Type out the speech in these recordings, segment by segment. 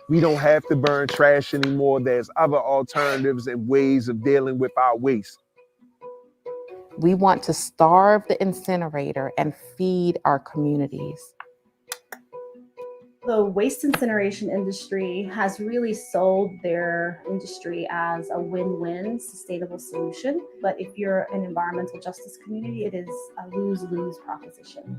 We don't have to burn trash anymore. There's other alternatives and ways of dealing with our waste. We want to starve the incinerator and feed our communities. The waste incineration industry has really sold their industry as a win-win sustainable solution. But if you're an environmental justice community, it is a lose-lose proposition.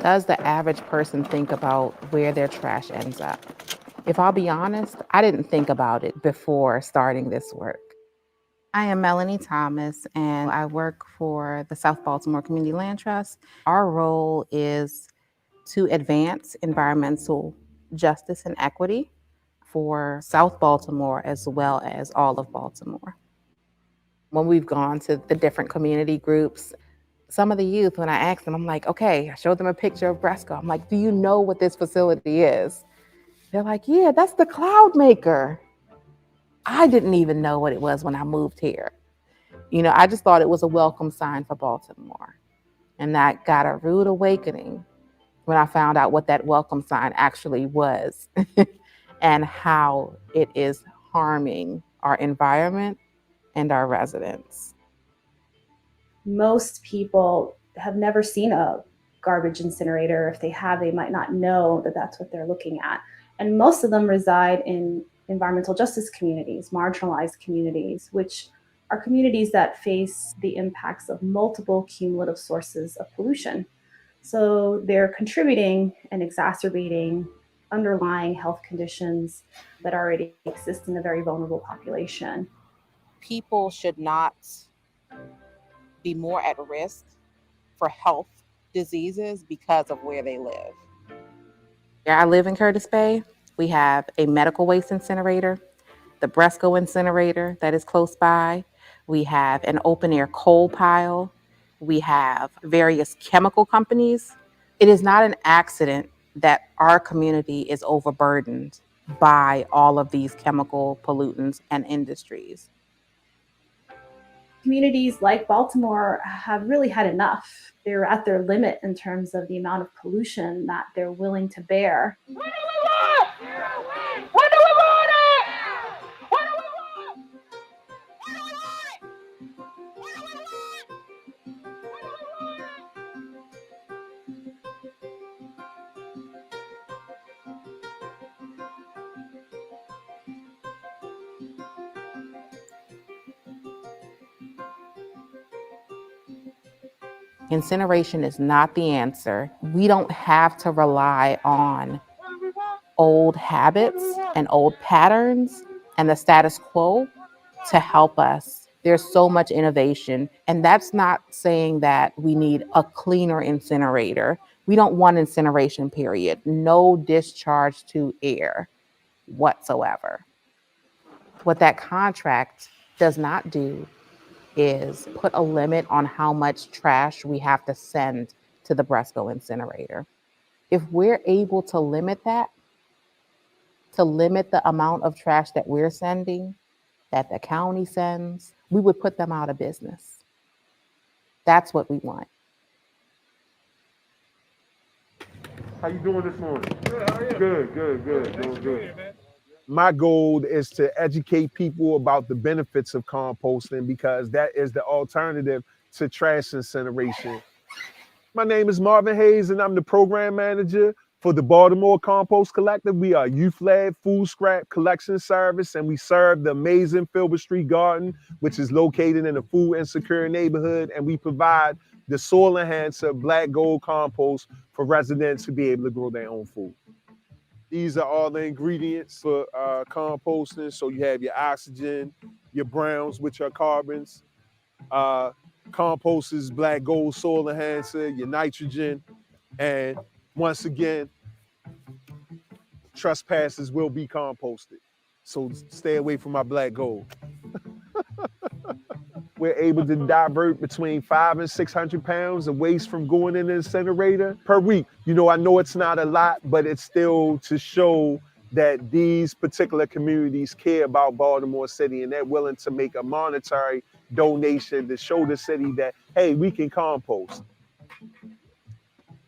Does the average person think about where their trash ends up? If I'll be honest, I didn't think about it before starting this work. I am Melanie Thomas, and I work for the South Baltimore Community Land Trust. Our role is to advance environmental justice and equity for South Baltimore as well as all of Baltimore. When we've gone to the different community groups, some of the youth, when I ask them, I'm like, okay, I showed them a picture of BRESCO. I'm like, do you know what this facility is? They're like, yeah, that's the cloud maker. I didn't even know what it was when I moved here. I just thought it was a welcome sign for Baltimore. And that got a rude awakening when I found out what that welcome sign actually was and how it is harming our environment and our residents. Most people have never seen a garbage incinerator. If they have, they might not know that that's what they're looking at. And most of them reside in environmental justice communities, marginalized communities, which are communities that face the impacts of multiple cumulative sources of pollution. So they're contributing and exacerbating underlying health conditions that already exist in a very vulnerable population. People should not be more at risk for health diseases because of where they live. Where I live in Curtis Bay, we have a medical waste incinerator, the BRESCO incinerator that is close by. We have an open air coal pile. We have various chemical companies. It is not an accident that our community is overburdened by all of these chemical pollutants and industries. Communities like Baltimore have really had enough. They're at their limit in terms of the amount of pollution that they're willing to bear. What do we want? What do we want? What do we want? What do we want? What do we want? What do we want? Incineration is not the answer. We don't have to rely on old habits and old patterns and the status quo to help us. There's so much innovation, and that's not saying that we need a cleaner incinerator. We don't want incineration, period. No discharge to air whatsoever. What that contract does not do is put a limit on how much trash we have to send to the BRESCO incinerator. If we're able to limit that, to limit the amount of trash that we're sending, that the county sends, we would put them out of business. That's what we want. How you doing this morning? Good. Doing good. My goal is to educate people about the benefits of composting because that is the alternative to trash incineration. My name is Marvin Hayes and I'm the program manager for the Baltimore Compost Collective. We are a youth-led food scrap collection service and we serve the amazing Filbert Street Garden, which is located in a food insecure neighborhood, and we provide the soil enhancer black gold compost for residents to be able to grow their own food. These are all the ingredients for composting. So you have your oxygen, your browns, which are carbons, compost is black gold soil enhancer, your nitrogen, and once again, trespassers will be composted. So stay away from my black gold. we're able to divert between 500 and 600 pounds of waste from going in the incinerator per week. You know, I know it's not a lot, but it's still to show that these particular communities care about Baltimore City and they're willing to make a monetary donation to show the city that, hey, we can compost.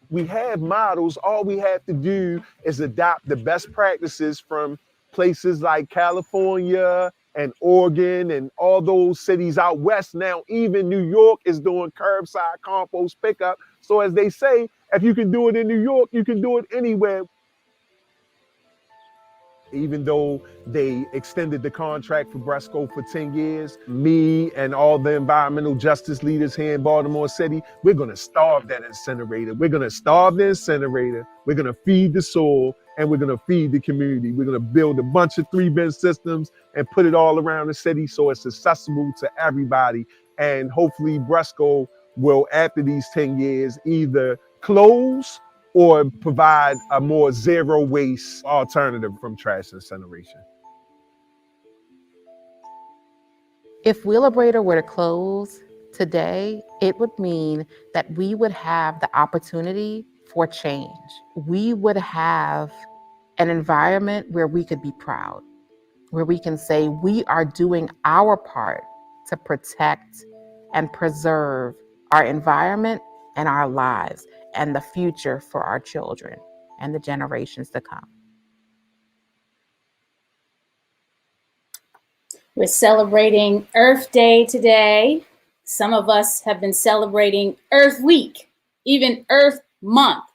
We have models. All we have to do is adopt the best practices from places like California and Oregon and all those cities out west. Now, even New York is doing curbside compost pickup. So as they say, if you can do it in New York, you can do it anywhere. Even though they extended the contract for BRESCO for 10 years, me and all the environmental justice leaders here in Baltimore City, we're gonna starve that incinerator. We're gonna starve the incinerator. We're gonna feed the soil and we're gonna feed the community. We're gonna build a bunch of 3-bin systems and put it all around the city so it's accessible to everybody. And hopefully BRESCO will, after these 10 years, either close or provide a more zero waste alternative from trash incineration. If Wheelabrator were to close today, it would mean that we would have the opportunity for change. We would have an environment where we could be proud, where we can say we are doing our part to protect and preserve our environment and our lives and the future for our children and the generations to come. We're celebrating Earth Day today. Some of us have been celebrating Earth Week, even Earth Month.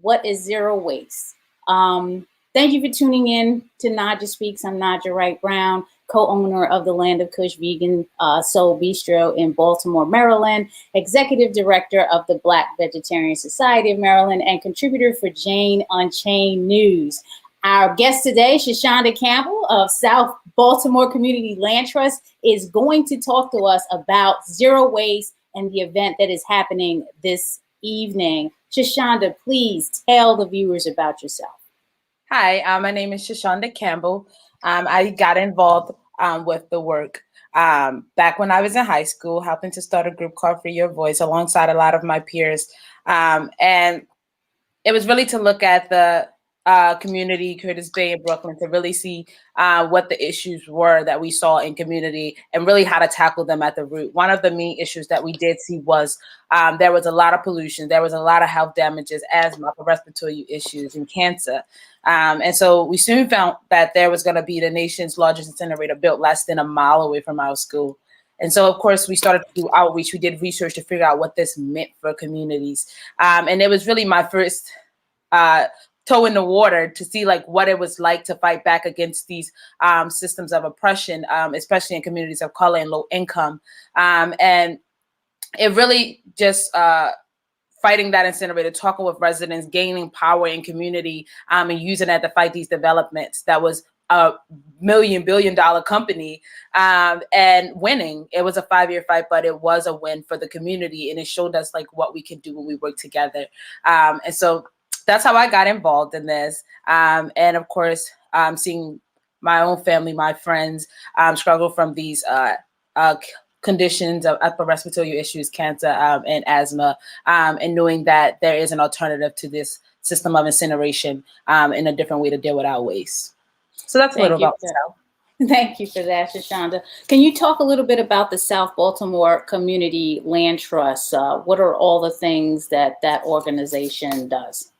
What is zero waste? Thank you for tuning in to Naijha Speaks. I'm Naijha Wright-Brown, co-owner of the Land of Kush Vegan Soul Bistro in Baltimore, Maryland, executive director of the Black Vegetarian Society of Maryland, and contributor for Jane Unchained News. Our guest today, Shashawnda Campbell of South Baltimore Community Land Trust, is going to talk to us about zero waste and the event that is happening this evening. Shashawnda, please tell the viewers about yourself. Hi, my name is Shashawnda Campbell. I got involved with the work back when I was in high school, helping to start a group called Free Your Voice alongside a lot of my peers. And it was really to look at the community, Curtis Bay in Brooklyn, to really see what the issues were that we saw in community and really how to tackle them at the root. One of the main issues that we did see was there was a lot of pollution. There was a lot of health damages, asthma, respiratory issues, and cancer. And so we soon found that there was going to be the nation's largest incinerator built less than a mile away from our school. And so, of course, we started to do outreach. We did research to figure out what this meant for communities. And it was really my first toe in the water to see like what it was like to fight back against these systems of oppression, especially in communities of color and low income. And it really just fighting that incinerator, talking with residents, gaining power in community, and using that to fight these developments. That was a billion-dollar company and winning. It was a 5-year fight, but it was a win for the community. And it showed us like what we can do when we work together. And so that's how I got involved in this. And of course, seeing my own family, my friends struggle from these conditions of upper respiratory issues, cancer, and asthma, and knowing that there is an alternative to this system of incineration in a different way to deal with our waste. So that's a little about myself. Thank you for that, Shashawnda. Can you talk a little bit about the South Baltimore Community Land Trust? What are all the things that that organization does?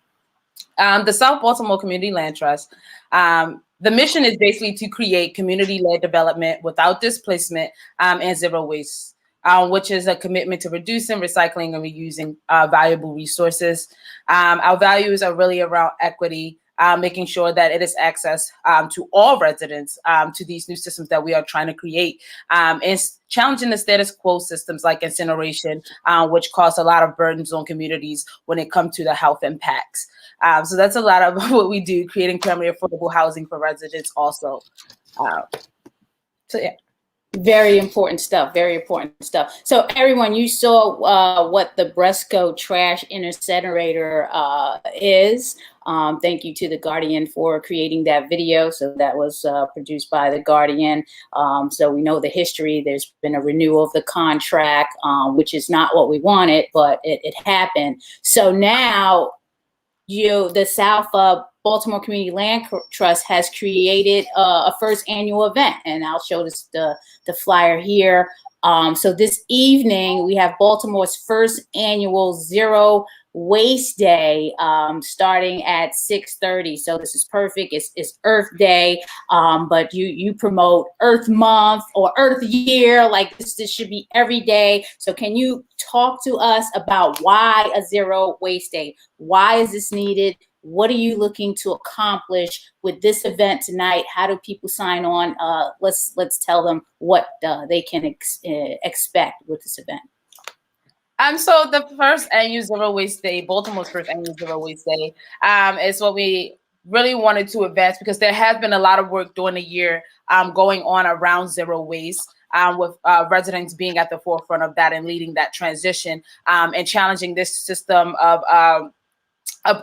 The South Baltimore Community Land Trust, the mission is basically to create community-led development without displacement and zero waste, which is a commitment to reducing, recycling, and reusing valuable resources. Our values are really around equity, making sure that it is access to all residents to these new systems that we are trying to create, and challenging the status quo systems like incineration, which cause a lot of burdens on communities when it comes to the health impacts. So that's a lot of what we do, creating primary affordable housing for residents also. So yeah. Very important stuff, very important stuff. So everyone, you saw what the BRESCO trash incinerator is. Thank you to The Guardian for creating that video. So that was produced by The Guardian. So we know the history. There's been a renewal of the contract, which is not what we wanted, but it happened. So now the South Baltimore Community Land Trust has created a first annual event, and I'll show this the flyer here. So this evening we have Baltimore's first annual Zero Waste Day, starting at 6:30. So this is perfect. It's Earth Day, but you promote Earth Month or Earth Year. Like this should be every day. So can you talk to us about why a Zero Waste Day? Why is this needed? What are you looking to accomplish with this event tonight? How do people sign on? Let's tell them what they can expect with this event. So the first annual Zero Waste Day, Baltimore's first annual Zero Waste Day, is what we really wanted to advance, because there has been a lot of work during the year going on around zero waste, with residents being at the forefront of that and leading that transition, and challenging this system of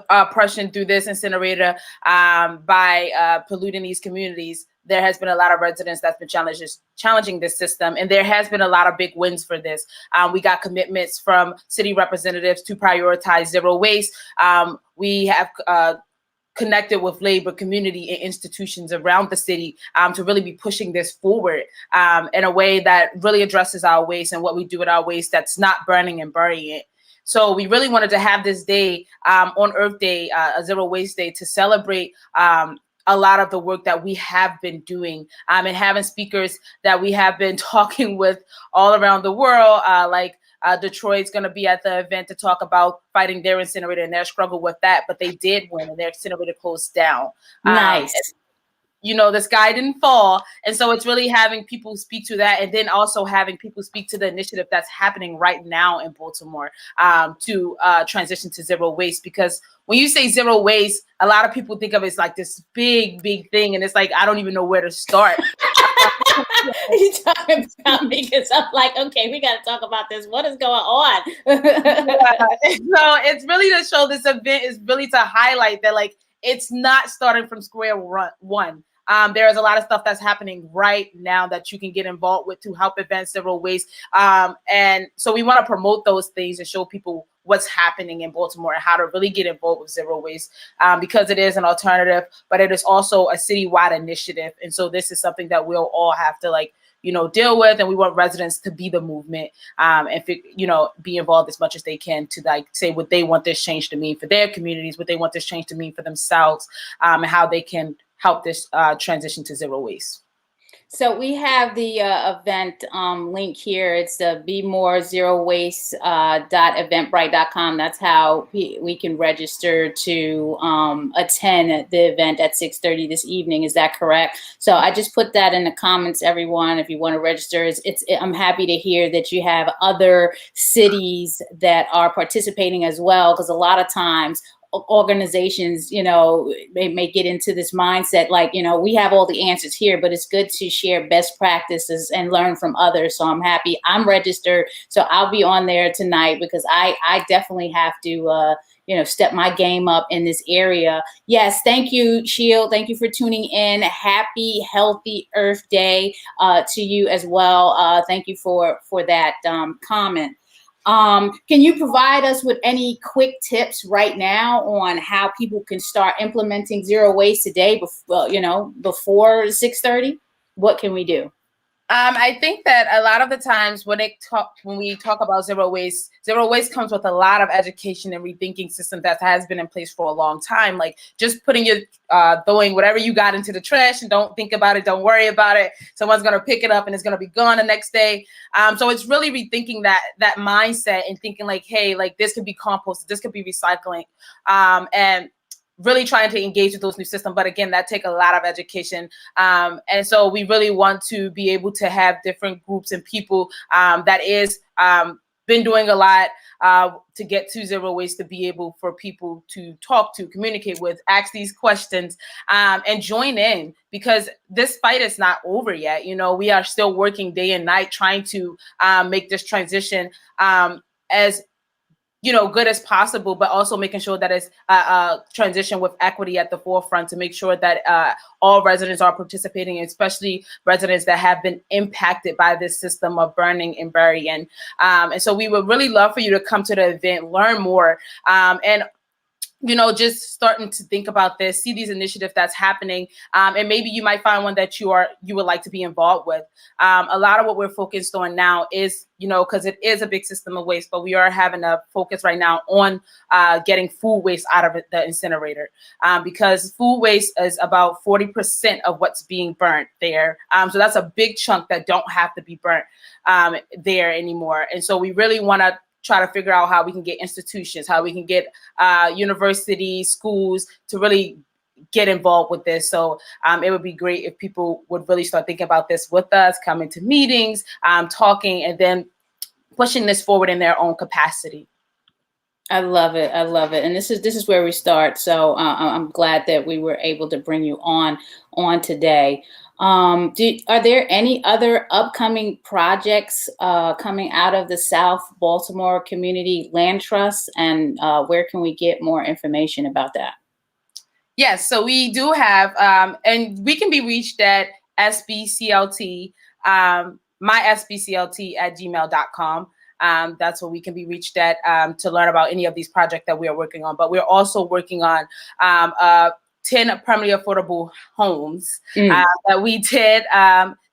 oppression through this incinerator by polluting these communities. There has been a lot of residents that's been challenging this system, and there has been a lot of big wins for this. We got commitments from city representatives to prioritize zero waste. We have connected with labor, community, and institutions around the city to really be pushing this forward in a way that really addresses our waste and what we do with our waste that's not burning and burying it. So we really wanted to have this day on Earth Day, a Zero Waste Day, to celebrate a lot of the work that we have been doing, and having speakers that we have been talking with all around the world, like Detroit's going to be at the event to talk about fighting their incinerator and their struggle with that, but they did win and their incinerator closed down. Nice. The sky didn't fall. And so it's really having people speak to that, and then also having people speak to the initiative that's happening right now in Baltimore to transition to zero waste. Because when you say zero waste, a lot of people think of it as like this big thing. And it's like, I don't even know where to start. You talking about me, because I'm like, okay, we got to talk about this. What is going on? So it's really to show, this event is really to highlight that, like, it's not starting from square one. There is a lot of stuff that's happening right now that you can get involved with to help advance zero waste. And so we want to promote those things and show people what's happening in Baltimore and how to really get involved with zero waste, because it is an alternative, but it is also a citywide initiative. And so this is something that we'll all have to deal with, and we want residents to be the movement, and be involved as much as they can to say what they want this change to mean for their communities, what they want this change to mean for themselves, and how they can help this transition to zero waste. So we have the event link here. It's the bemorezerowaste.eventbrite.com. That's how we can register to attend the event at 6:30 this evening. Is that correct? So I just put that in the comments, everyone. If you want to register, I'm happy to hear that you have other cities that are participating as well, because a lot of times organizations, may get into this mindset we have all the answers here, but it's good to share best practices and learn from others. So I'm happy I'm registered. So I'll be on there tonight, because I definitely have to step my game up in this area. Yes, thank you, Shield. Thank you for tuning in. Happy, healthy Earth Day to you as well. Thank you for that comment. Can you provide us with any quick tips right now on how people can start implementing zero waste today before 6:30? What can we do? I think that a lot of the times when we talk about zero waste comes with a lot of education and rethinking systems that has been in place for a long time. Like just putting throwing whatever you got into the trash and don't think about it, don't worry about it. Someone's gonna pick it up and it's gonna be gone the next day. So it's really rethinking that mindset and thinking hey, this could be composted, this could be recycling, and really trying to engage with those new systems. But again, that take a lot of education. And so we really want to be able to have different groups and people that is been doing a lot to get to zero waste, to be able for people to talk to, communicate with, ask these questions, and join in, because this fight is not over yet. We are still working day and night trying to make this transition as good as possible, but also making sure that it's transition with equity at the forefront to make sure that all residents are participating, especially residents that have been impacted by this system of burning and burying. And so we would really love for you to come to the event, learn more, and just starting to think about this, see these initiatives that's happening, and maybe you might find one that you would like to be involved with. A lot of what we're focused on now is, because it is a big system of waste, but we are having a focus right now on getting food waste out of the incinerator, because food waste is about 40% of what's being burnt there. So that's a big chunk that don't have to be burnt there anymore. And so we really want to try to figure out how we can get institutions, how we can get universities, schools to really get involved with this. So it would be great if people would really start thinking about this with us, coming to meetings, talking, and then pushing this forward in their own capacity. I love it. I love it. And this is where we start. So I'm glad that we were able to bring you on today. Are there any other upcoming projects coming out of the South Baltimore Community Land Trust, and where can we get more information about that? Yes, so we do have, and we can be reached at sbclt, mysbclt@gmail.com. That's where we can be reached at to learn about any of these projects that we are working on. But we're also working on 10 permanently affordable homes that we did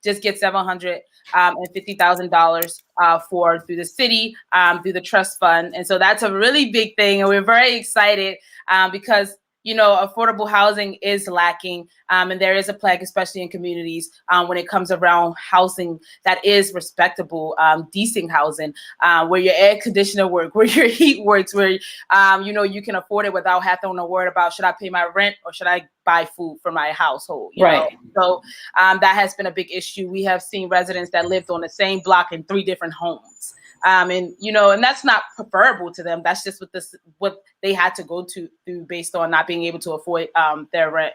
just get $750,000 for through the city, through the trust fund. And so that's a really big thing. And we're very excited because affordable housing is lacking, and there is a plague, especially in communities, when it comes around housing that is respectable, decent housing, where your air conditioner works, where your heat works, where you can afford it without having to worry about, should I pay my rent or should I buy food for my household? You know? So that has been a big issue. We have seen residents that lived on the same block in 3 different homes. And that's not preferable to them. That's just what they had to go through based on not being able to afford their rent.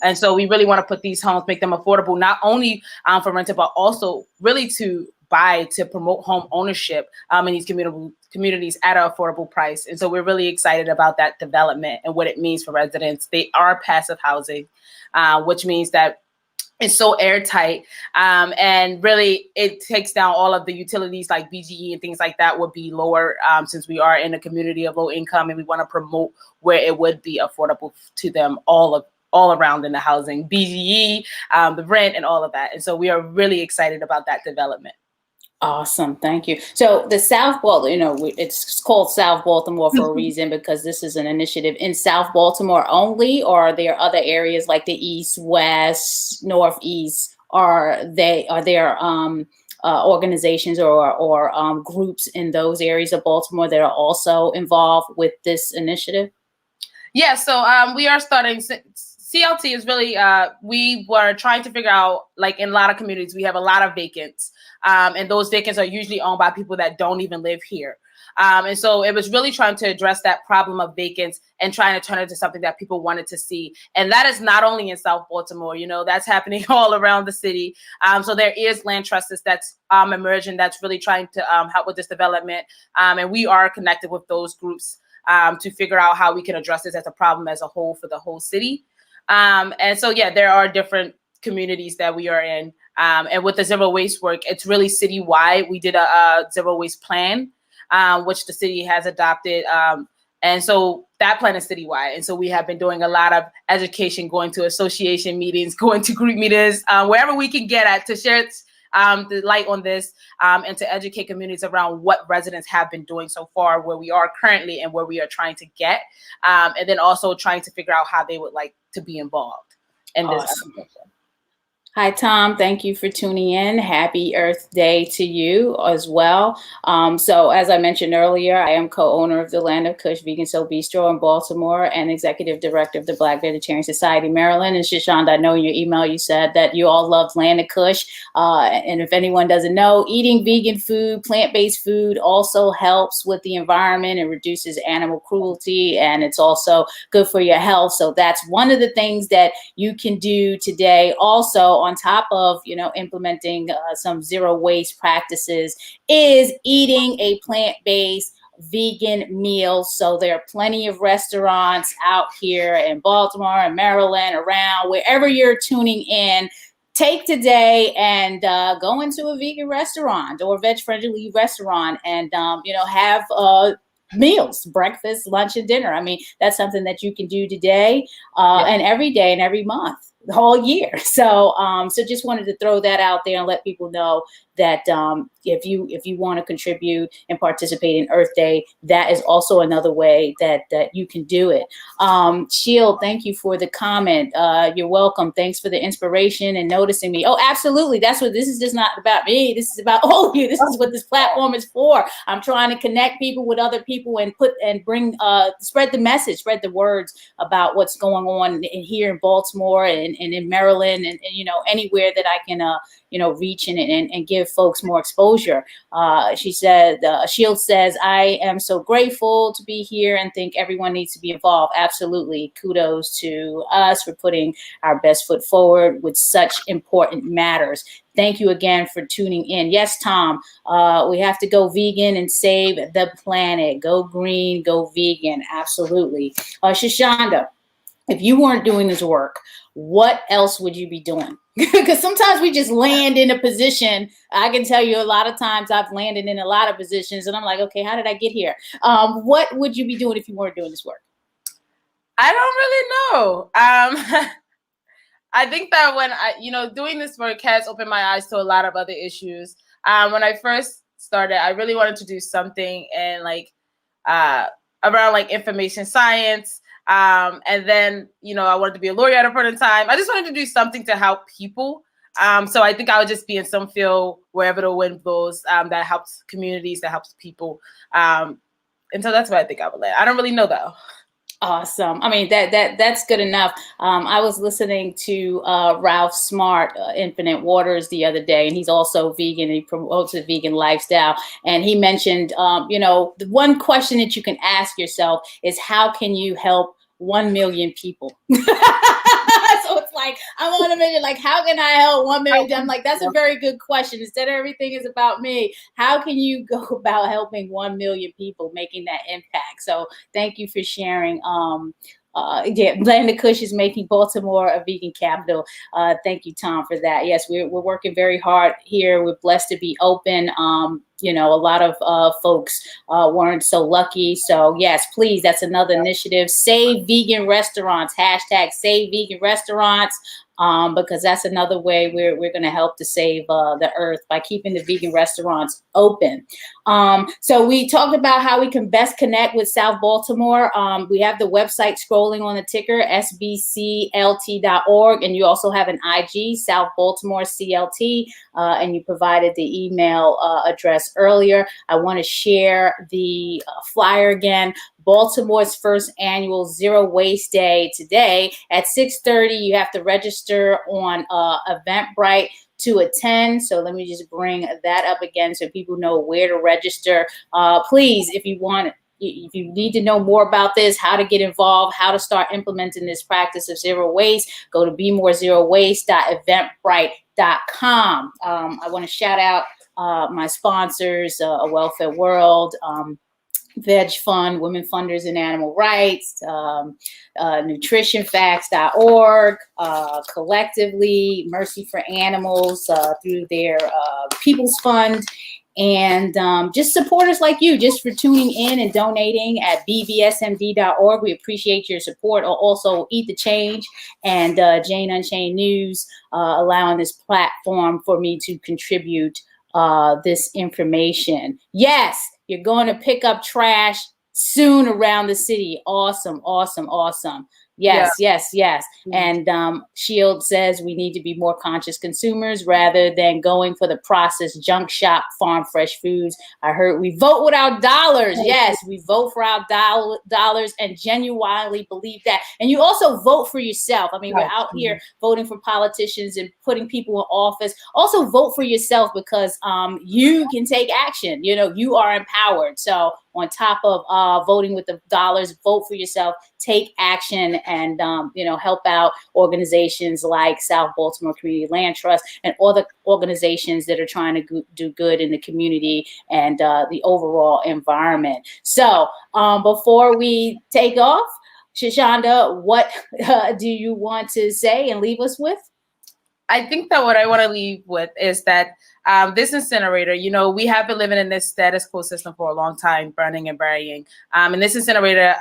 And so we really want to put these homes, make them affordable, not only for rental, but also really to promote home ownership in these communities at an affordable price. And so we're really excited about that development and what it means for residents. They are passive housing, which means that it's so airtight, and really it takes down all of the utilities like BGE and things like that would be lower, since we are in a community of low income, and we want to promote where it would be affordable to them all around in the housing, BGE, the rent, and all of that. And so we are really excited about that development. Awesome. Thank you. So the South Baltimore, it's called South Baltimore for a reason, because this is an initiative in South Baltimore only, or are there other areas like the East, West, Northeast? Are there organizations or groups in those areas of Baltimore that are also involved with this initiative? Yeah, so we are starting. CLT is really, we were trying to figure out, like in a lot of communities, we have a lot of vacants, and those vacants are usually owned by people that don't even live here. And so it was really trying to address that problem of vacants and trying to turn it into something that people wanted to see. And that is not only in South Baltimore, that's happening all around the city. So there is land trusts that's emerging that's really trying to help with this development. And we are connected with those groups to figure out how we can address this as a problem as a whole for the whole city. And so, yeah, there are different communities that we are in. And with the zero waste work, it's really citywide. We did a zero waste plan, which the city has adopted. And so that plan is citywide. And so we have been doing a lot of education, going to association meetings, going to group meetings, wherever we can get at to share the light on this, and to educate communities around what residents have been doing so far, where we are currently and where we are trying to get, and then also trying to figure out how they would like to be involved in this. Awesome. Hi, Tom. Thank you for tuning in. Happy Earth Day to you as well. So as I mentioned earlier, I am co-owner of the Land of Kush Vegan Soul Bistro in Baltimore and executive director of the Black Vegetarian Society, Maryland. And Shashawnda, I know in your email you said that you all love Land of Kush. And if anyone doesn't know, eating vegan food, plant-based food also helps with the environment and reduces animal cruelty. And it's also good for your health. So that's one of the things that you can do today. Also, on top of, implementing some zero waste practices, is eating a plant-based vegan meals. So there are plenty of restaurants out here in Baltimore and Maryland, around wherever you're tuning in. Take today and go into a vegan restaurant or veg-friendly restaurant and, have meals, breakfast, lunch, and dinner. I mean, that's something that you can do today and every day and every month, the whole year. So, so just wanted to throw that out there and let people know that if you want to contribute and participate in Earth Day, that is also another way that you can do it. Shield, thank you for the comment. You're welcome. Thanks for the inspiration and noticing me. Oh, absolutely. That's what this is. Just not about me. This is about all of you. This is what this platform is for. I'm trying to connect people with other people and bring spread the message, spread the words about what's going on here in Baltimore and in Maryland and anywhere that I can reach and give folks more exposure. She said, Shield says, I am so grateful to be here and think everyone needs to be involved. Absolutely. Kudos to us for putting our best foot forward with such important matters. Thank you again for tuning in. Yes, Tom, we have to go vegan and save the planet. Go green, go vegan. Absolutely. Shashawnda, if you weren't doing this work, what else would you be doing? Because sometimes we just land in a position. I can tell you a lot of times I've landed in a lot of positions and I'm like, okay, how did I get here? What would you be doing if you weren't doing this work? I don't really know. I think that when doing this work has opened my eyes to a lot of other issues. When I first started, I really wanted to do something in around information science. And then, I wanted to be a lawyer at a point in time. I just wanted to do something to help people. So I think I would just be in some field, wherever the wind blows, that helps communities, that helps people. And so that's what I think I would land. I don't really know though. Awesome. I mean, that's good enough. I was listening to Ralph Smart, Infinite Waters, the other day, and he's also vegan. And he promotes a vegan lifestyle. And he mentioned, the one question that you can ask yourself is, how can you help 1 million people? So it's like, I want to mention, how can I help 1 million? I'm like, that's a very good question. Instead of everything is about me, how can you go about helping 1 million people, making that impact? So thank you for sharing. Land Kush is making Baltimore a vegan capital. Thank you, Tom, for that. Yes, we're working very hard here. We're blessed to be open. A lot of folks weren't so lucky. So yes, please, that's another initiative. Save vegan restaurants, # save vegan restaurants. Because that's another way we're going to help to save the earth by keeping the vegan restaurants open. So we talked about how we can best connect with South Baltimore. We have the website scrolling on the ticker, sbclt.org. And you also have an IG, South Baltimore CLT, and you provided the email address earlier. I want to share the flyer again. Baltimore's first annual Zero Waste Day today at 6:30. You have to register on Eventbrite to attend. So let me just bring that up again so people know where to register. Please, if you need to know more about this, how to get involved, how to start implementing this practice of zero waste, go to bemorezerowaste.eventbrite.com. I want to shout out my sponsors, A Welfare World, Veg Fund, Women Funders in Animal Rights, nutritionfacts.org, collectively, Mercy for Animals through their People's Fund, and just supporters like you, just for tuning in and donating at bbsmd.org. We appreciate your support. Also, Eat the Change and Jane Unchained News, allowing this platform for me to contribute this information. Yes, you're going to pick up trash soon around the city. Awesome, awesome, awesome. Yes, yeah. Yes. And Shield says we need to be more conscious consumers rather than going for the processed junk shop farm fresh foods. I heard we vote with our dollars. Yes, we vote for our dollars and genuinely believe that. And you also vote for yourself. I mean, we're out here voting for politicians and putting people in office. Also vote for yourself because you can take action. You are empowered. So on top of voting with the dollars, vote for yourself, take action, and help out organizations like South Baltimore Community Land Trust and other organizations that are trying to do good in the community and the overall environment. So before we take off, Shashawnda, what do you want to say and leave us with? I think that what I want to leave with is that this incinerator, we have been living in this status quo system for a long time, burning and burying. And this incinerator,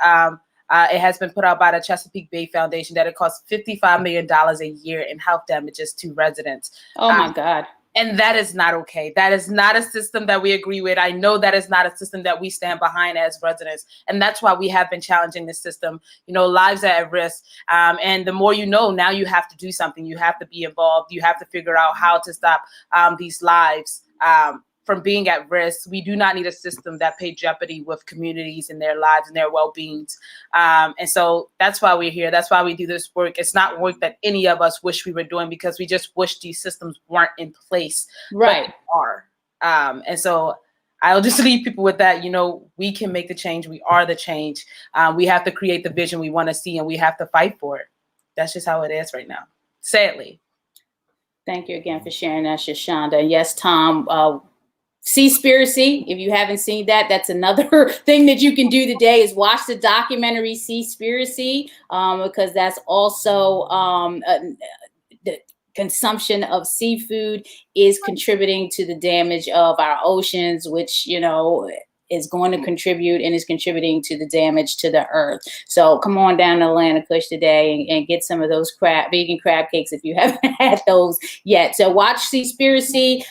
it has been put out by the Chesapeake Bay Foundation that it costs $55 million a year in health damages to residents. Oh my God. And that is not okay. That is not a system that we agree with. I know that is not a system that we stand behind as residents. And that's why we have been challenging this system. Lives are at risk. And the more now you have to do something. You have to be involved. You have to figure out how to stop these lives from being at risk. We do not need a system that pay jeopardy with communities and their lives and their well-beings. And so that's why we're here. That's why we do this work. It's not work that any of us wish we were doing because we just wish these systems weren't in place. Right. But they are. And so I'll just leave people with that. We can make the change. We are the change. We have to create the vision we want to see, and we have to fight for it. That's just how it is right now, sadly. Thank you again for sharing that, Shashawnda. Yes, Tom, Seaspiracy, if you haven't seen that, that's another thing that you can do today is watch the documentary Seaspiracy, because that's also the consumption of seafood is contributing to the damage of our oceans, which, is going to contribute and is contributing to the damage to the earth. So come on down to Atlanta Kush today and get some of those vegan crab cakes if you haven't had those yet. So watch Seaspiracy,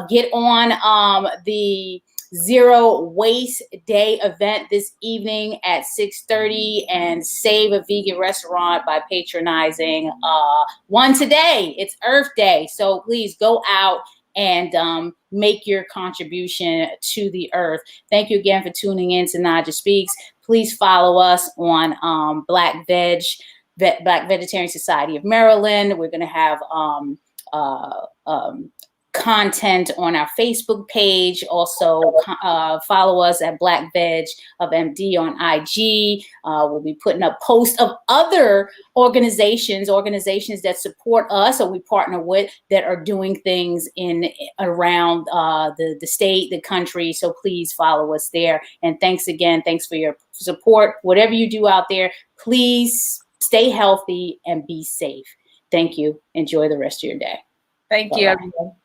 get on the Zero Waste Day event this evening at 6:30 and save a vegan restaurant by patronizing one today. It's Earth Day. So please go out and make your contribution to the earth. Thank you again for tuning in to Naijha Speaks. Please follow us on Black Vegetarian Society of Maryland. We're going to have content on our Facebook page. Also, follow us at Black Veg of MD on IG. We'll be putting up posts of other organizations that support us or we partner with that are doing things around the state, the country. So please follow us there. And thanks again. Thanks for your support. Whatever you do out there, please stay healthy and be safe. Thank you. Enjoy the rest of your day. Thank you, everyone.